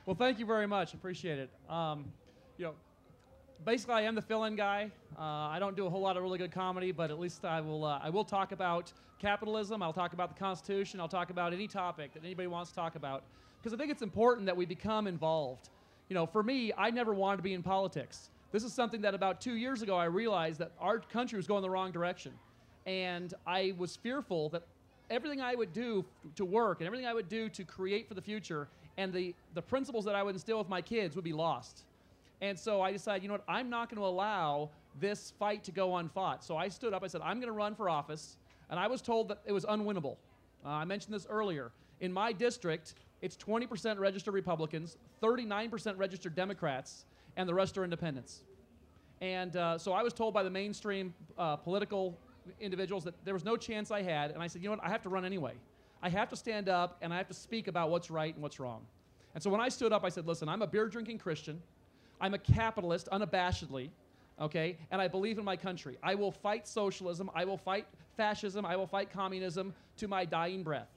Well, thank you very much. Appreciate it. You know, basically, I am the fill-in guy. I don't do a whole lot of really good comedy, but at least I will talk about capitalism. I'll talk about the Constitution. I'll talk about any topic that anybody wants to talk about, because I think it's important that we become involved. You know, for me, I never wanted to be in politics. This is something that about 2 years ago I realized that our country was going the wrong direction. And I was fearful that everything I would do to work and everything I would do to create for the future and the principles that I would instill with my kids would be lost. And so I decided, you know what, I'm not going to allow this fight to go unfought. So I stood up, I said, I'm going to run for office, and I was told that it was unwinnable. I mentioned this earlier. In my district, it's 20% registered Republicans, 39% registered Democrats, and the rest are independents. And so I was told by the mainstream political individuals that there was no chance I had, and I said, you know what, I have to run anyway. I have to stand up, and I have to speak about what's right and what's wrong. And so when I stood up, I said, listen, I'm a beer-drinking Christian. I'm a capitalist, unabashedly, okay, and I believe in my country. I will fight socialism. I will fight fascism. I will fight communism to my dying breath.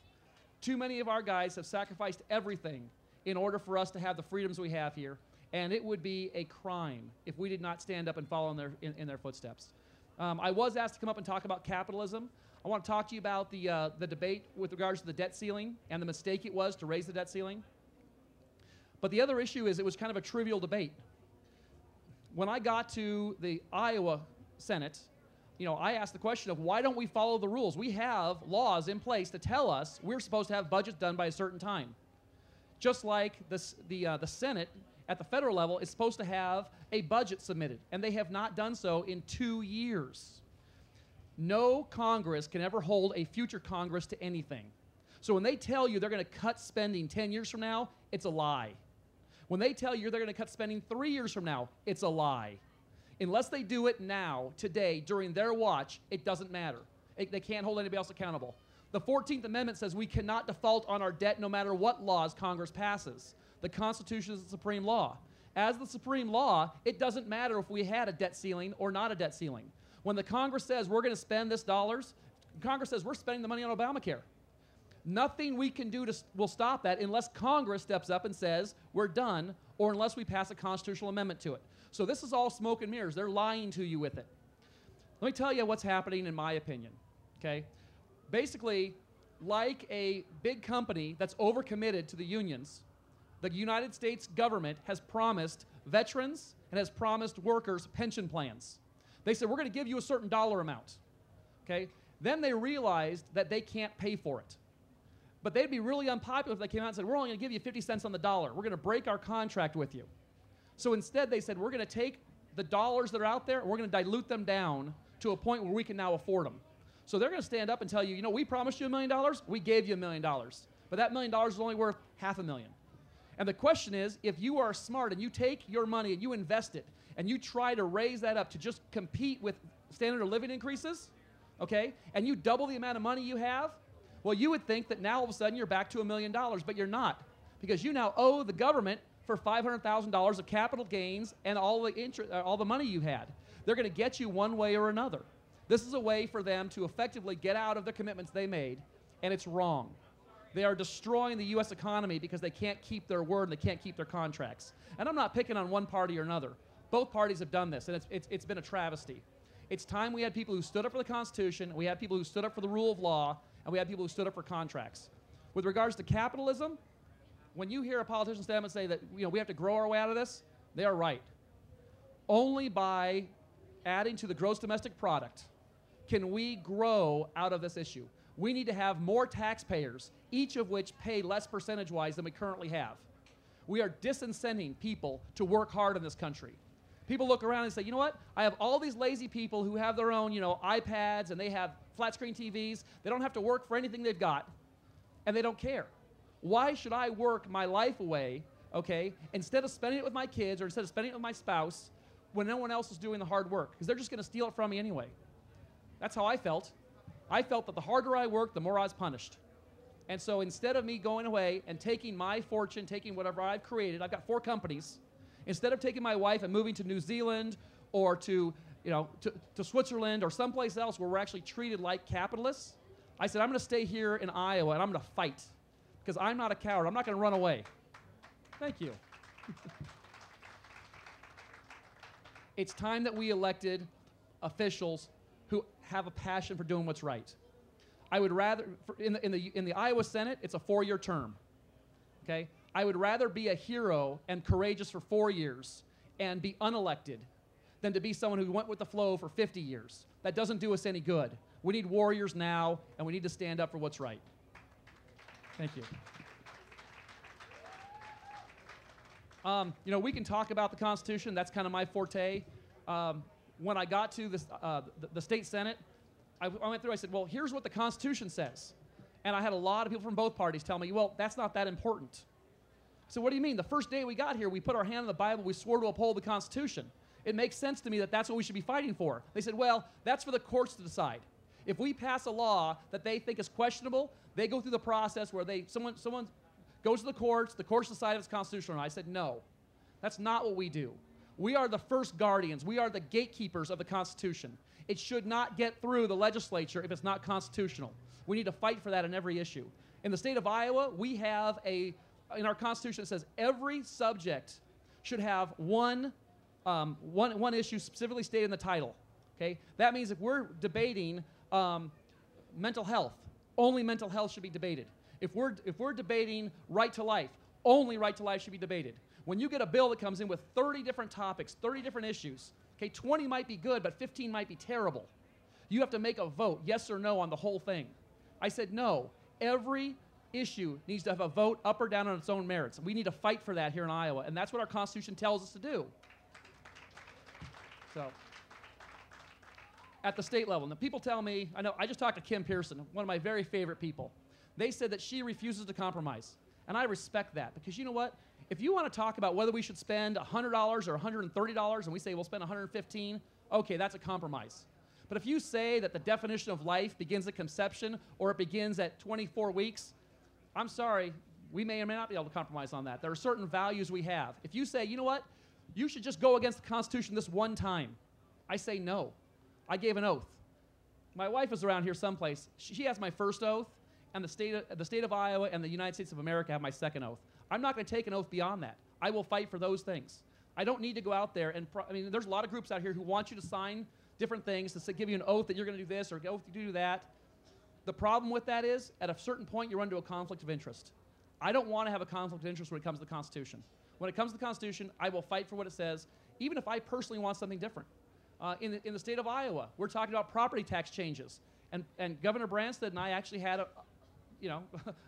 Too many of our guys have sacrificed everything in order for us to have the freedoms we have here, and it would be a crime if we did not stand up and follow in their footsteps. I was asked to come up and talk about capitalism. I want to talk to you about the debate with regards to the debt ceiling and the mistake it was to raise the debt ceiling. But the other issue is it was kind of a trivial debate. When I got to the Iowa Senate, you know, I asked the question of why don't we follow the rules? We have laws in place to tell us we're supposed to have budgets done by a certain time. Just like the Senate at the federal level is supposed to have a budget submitted, and they have not done so in 2 years. No Congress can ever hold a future Congress to anything. So when they tell you they're going to cut spending 10 years from now, it's a lie. When they tell you they're going to cut spending 3 years from now, it's a lie. Unless they do it now, today, during their watch, it doesn't matter. They can't hold anybody else accountable. The 14th Amendment says we cannot default on our debt no matter what laws Congress passes. The Constitution is the supreme law. As the supreme law, it doesn't matter if we had a debt ceiling or not a debt ceiling. When the Congress says we're going to spend this dollars, Congress says we're spending the money on Obamacare. Nothing we can do will stop that unless Congress steps up and says we're done, or unless we pass a constitutional amendment to it. So this is all smoke and mirrors. They're lying to you with it. Let me tell you what's happening in my opinion, okay? Basically, like a big company that's overcommitted to the unions, the United States government has promised veterans and has promised workers pension plans. They said, we're going to give you a certain dollar amount, okay? Then they realized that they can't pay for it. But they'd be really unpopular if they came out and said, we're only going to give you 50 cents on the dollar. We're going to break our contract with you. So instead they said, we're going to take the dollars that are out there and we're going to dilute them down to a point where we can now afford them. So they're going to stand up and tell you, you know, we promised you $1 million, we gave you $1 million. But that $1 million is only worth $500,000. And the question is, if you are smart and you take your money and you invest it and you try to raise that up to just compete with standard of living increases, okay, and you double the amount of money you have, well, you would think that now all of a sudden you're back to $1 million, but you're not, because you now owe the government for $500,000 of capital gains and all the money you had. They're going to get you one way or another. This is a way for them to effectively get out of the commitments they made, and it's wrong. They are destroying the U.S. economy because they can't keep their word and they can't keep their contracts. And I'm not picking on one party or another. Both parties have done this, and it's been a travesty. It's time we had people who stood up for the Constitution, we had people who stood up for the rule of law, and we had people who stood up for contracts. With regards to capitalism, when you hear a politician stand up and say that, you know, we have to grow our way out of this, they are right. Only by adding to the gross domestic product can we grow out of this issue. We need to have more taxpayers, each of which pay less percentage-wise than we currently have. We are disincenting people to work hard in this country. People look around and say, you know what? I have all these lazy people who have their own, you know, iPads and they have flat-screen TVs. They don't have to work for anything they've got, and they don't care. Why should I work my life away, okay, instead of spending it with my kids or instead of spending it with my spouse when no one else is doing the hard work? Because they're just going to steal it from me anyway. That's how I felt. I felt that the harder I worked, the more I was punished. And so instead of me going away and taking my fortune, taking whatever I've created, I've got 4 companies. Instead of taking my wife and moving to New Zealand or to, you know, to Switzerland or someplace else where we're actually treated like capitalists, I said, I'm going to stay here in Iowa and I'm going to fight because I'm not a coward. I'm not going to run away. Thank you. It's time that we elected officials who have a passion for doing what's right. I would rather, in the Iowa Senate, it's a 4-year term. Okay? I would rather be a hero and courageous for 4 years and be unelected than to be someone who went with the flow for 50 years. That doesn't do us any good. We need warriors now, and we need to stand up for what's right. Thank you. You know, we can talk about the Constitution. That's kind of my forte. When I got to this, the state Senate, I went through, I said, well, here's what the Constitution says. And I had a lot of people from both parties tell me, well, that's not that important. So what do you mean? The first day we got here, we put our hand on the Bible, we swore to uphold the Constitution. It makes sense to me that that's what we should be fighting for. They said, well, that's for the courts to decide. If we pass a law that they think is questionable, they go through the process where someone goes to the courts decide if it's constitutional or not. I said, no, that's not what we do. We are the first guardians. We are the gatekeepers of the Constitution. It should not get through the legislature if it's not constitutional. We need to fight for that in every issue. In the state of Iowa, we have in our Constitution, it says every subject should have one issue specifically stated in the title. Okay? That means if we're debating mental health, only mental health should be debated. If we're debating right to life, only right to life should be debated. When you get a bill that comes in with 30 different topics, 30 different issues, okay, 20 might be good, but 15 might be terrible. You have to make a vote, yes or no, on the whole thing. I said, no, every issue needs to have a vote up or down on its own merits. We need to fight for that here in Iowa, and that's what our Constitution tells us to do. So, at the state level, and the people tell me, I just talked to Kim Pearson, one of my very favorite people. They said that she refuses to compromise, and I respect that, because you know what? If you want to talk about whether we should spend $100 or $130, and we say we'll spend $115, okay, that's a compromise. But if you say that the definition of life begins at conception or it begins at 24 weeks, I'm sorry, we may or may not be able to compromise on that. There are certain values we have. If you say, you know what, you should just go against the Constitution this one time, I say no. I gave an oath. My wife is around here someplace. She has my first oath, and the state of Iowa and the United States of America have my second oath. I'm not going to take an oath beyond that. I will fight for those things. I don't need to go out there and, there's a lot of groups out here who want you to sign different things to give you an oath that you're going to do this or an oath to do that. The problem with that is, at a certain point, you run into a conflict of interest. I don't want to have a conflict of interest when it comes to the Constitution. When it comes to the Constitution, I will fight for what it says, even if I personally want something different. In the state of Iowa, we're talking about property tax changes, and Governor Branstad and I actually had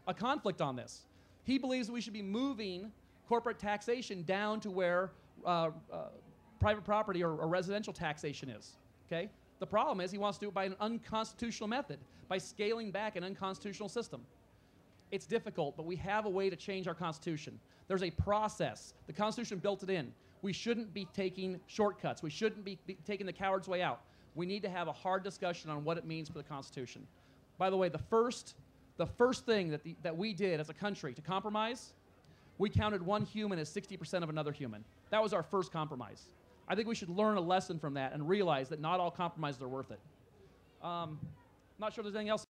a conflict on this. He believes that we should be moving corporate taxation down to where private property or residential taxation is. Okay? The problem is he wants to do it by an unconstitutional method, by scaling back an unconstitutional system. It's difficult, but we have a way to change our Constitution. There's a process. The Constitution built it in. We shouldn't be taking shortcuts. We shouldn't be taking the coward's way out. We need to have a hard discussion on what it means for the Constitution. By the way, the first thing that we did as a country to compromise, we counted one human as 60% of another human. That was our first compromise. I think we should learn a lesson from that and realize that not all compromises are worth it. Not sure if there's anything else.